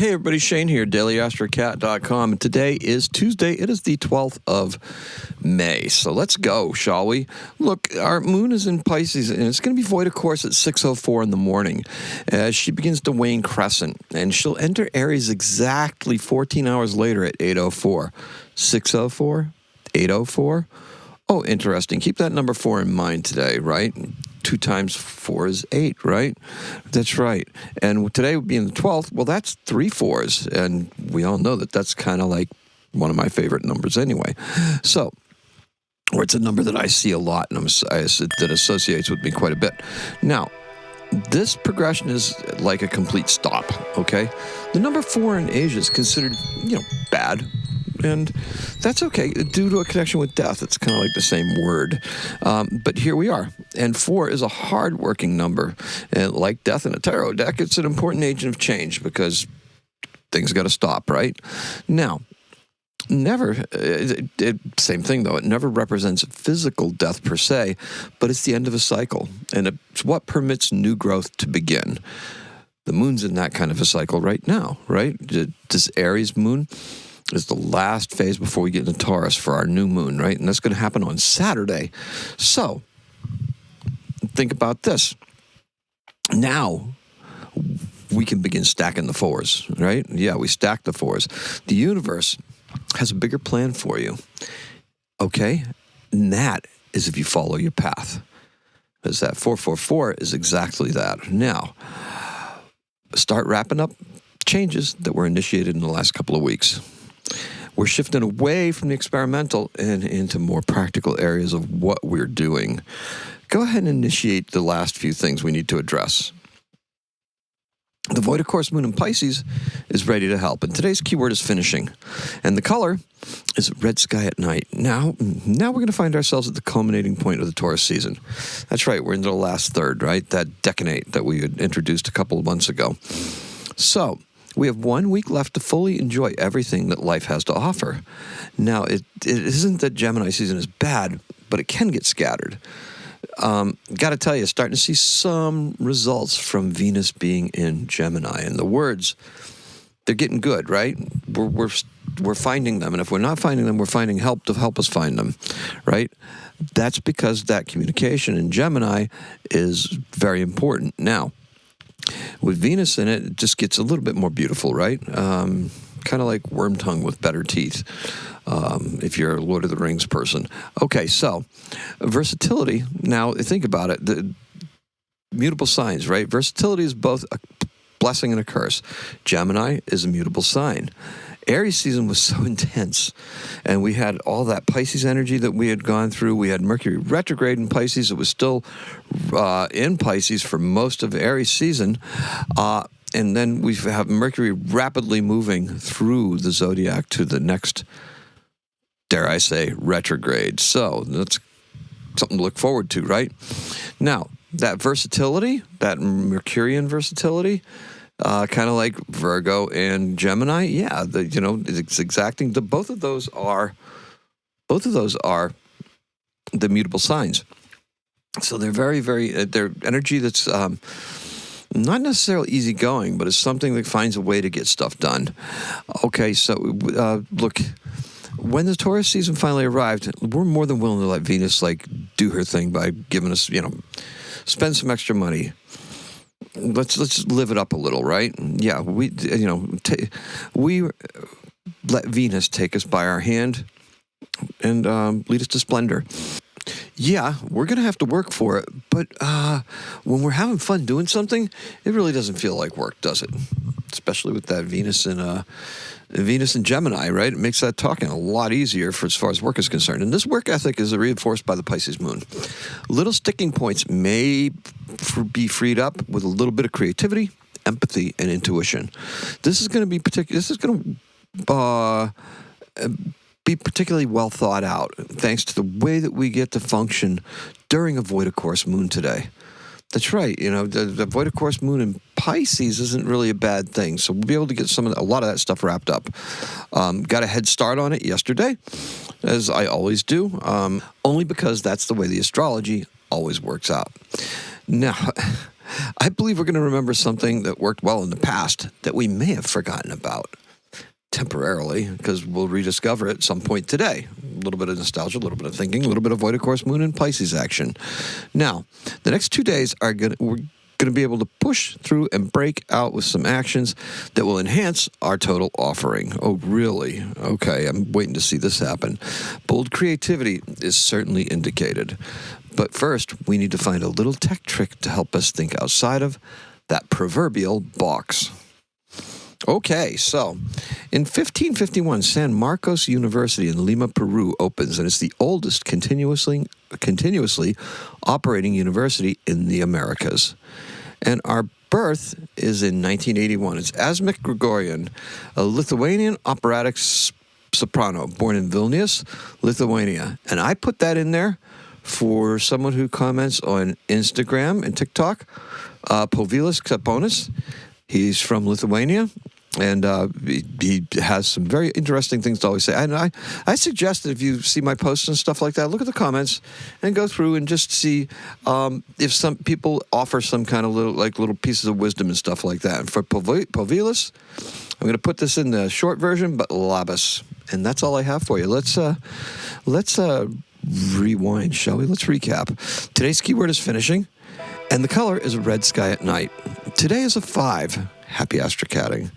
Hey everybody, Shane here, daily-astrocat.com. And today is Tuesday. It is the 12th of May. So let's go, shall we? Look, our moon is in Pisces, and it's going to be void of course at 6:04 in the morning as she begins to wane crescent. And she'll enter Aries exactly 14 hours later at 8:04. 6:04? 8:04? Oh, interesting. Keep that number 4 in mind today, right? 2 times 4 is 8, right? That's right. And today being the 12th, well, that's 3 4s. And we all know that that's kind of like one of my favorite numbers anyway. So, or it's a number that I see a lot and that associates with me quite a bit. Now, this progression is like a complete stop, okay? The number 4 in Asia is considered, bad. And that's okay. Due to a connection with death, it's kind of like the same word. But here we are. And 4 is a hard-working number. And like death in a tarot deck, it's an important agent of change because things got to stop, right? Now, same thing though, it never represents physical death per se, but it's the end of a cycle. And it's what permits new growth to begin. The moon's in that kind of a cycle right now, right? This Aries moon is the last phase before we get into Taurus for our new moon, right? And that's going to happen on Saturday. So, think about this. Now, we can begin stacking the 4s, right? Yeah, we stack the 4s. The universe has a bigger plan for you, okay? And that is if you follow your path. Because that 444 is exactly that. Now, start wrapping up changes that were initiated in the last couple of weeks. We're shifting away from the experimental and into more practical areas of what we're doing. Go ahead and initiate the last few things we need to address. The void of course moon in Pisces is ready to help, and today's keyword is finishing. And the color is red sky at night. Now we're going to find ourselves at the culminating point of the Taurus season. That's right, we're into the last third, right? That decanate that we had introduced a couple of months ago. So, we have 1 week left to fully enjoy everything that life has to offer. Now, it isn't that Gemini season is bad, but it can get scattered. Got to tell you, starting to see some results from Venus being in Gemini. And the words, they're getting good, right? We're finding them. And if we're not finding them, we're finding help to help us find them, right? That's because that communication in Gemini is very important. Now, with Venus in it, it just gets a little bit more beautiful, right? Kind of like worm tongue with better teeth, if you're a Lord of the Rings person. Okay, so versatility. Now, think about it. The mutable signs, right? Versatility is both a blessing and a curse. Gemini is a mutable sign. Aries season was so intense, and we had all that Pisces energy that we had gone through. We had Mercury retrograde in Pisces. It was still in Pisces for most of Aries season. And then we have Mercury rapidly moving through the zodiac to the next, dare I say, retrograde. So that's something to look forward to, right? Now, that versatility, that Mercurian versatility, kind of like Virgo and Gemini, yeah, it's exacting. Both of those are the mutable signs. So they're very, very, they're energy that's not necessarily easygoing, but it's something that finds a way to get stuff done. Okay, so look, when the Taurus season finally arrived, we're more than willing to let Venus do her thing by giving us, spend some extra money. Let's live it up a little, right? Yeah, we let Venus take us by our hand and lead us to splendor. Yeah, we're going to have to work for it, but when we're having fun doing something, it really doesn't feel like work, does it? Especially with that Venus and Gemini, right? It makes that talking a lot easier for as far as work is concerned. And this work ethic is reinforced by the Pisces moon. Little sticking points may be freed up with a little bit of creativity, empathy, and intuition. This is going to be be particularly well thought out, thanks to the way that we get to function during a void of course moon today. That's right. The void of course moon in Pisces isn't really a bad thing. So we'll be able to get a lot of that stuff wrapped up. Got a head start on it yesterday, as I always do, only because that's the way the astrology always works out. Now, I believe we're going to remember something that worked well in the past that we may have forgotten about temporarily, because we'll rediscover it at some point today. A little bit of nostalgia, a little bit of thinking, a little bit of void of course moon and Pisces action. Now, the next 2 days we're going to be able to push through and break out with some actions that will enhance our total offering. Oh, really? Okay, I'm waiting to see this happen. Bold creativity is certainly indicated. But first, we need to find a little tech trick to help us think outside of that proverbial box. Okay, so in 1551, San Marcos University in Lima, Peru opens, and it's the oldest continuously operating university in the Americas. And our birth is in 1981. It's Asmik Grigorian, a Lithuanian operatic soprano born in Vilnius, Lithuania. And I put that in there for someone who comments on Instagram and TikTok, Povilas Kaponis. He's from Lithuania, and he has some very interesting things to always say. And I suggest that if you see my posts and stuff like that, look at the comments and go through and just see if some people offer some kind of little pieces of wisdom and stuff like that. And for Povilas, I'm going to put this in the short version, but labas. And that's all I have for you. Let's rewind, shall we? Let's recap. Today's keyword is finishing, and the color is red sky at night. Today is a 5. Happy astrocatting.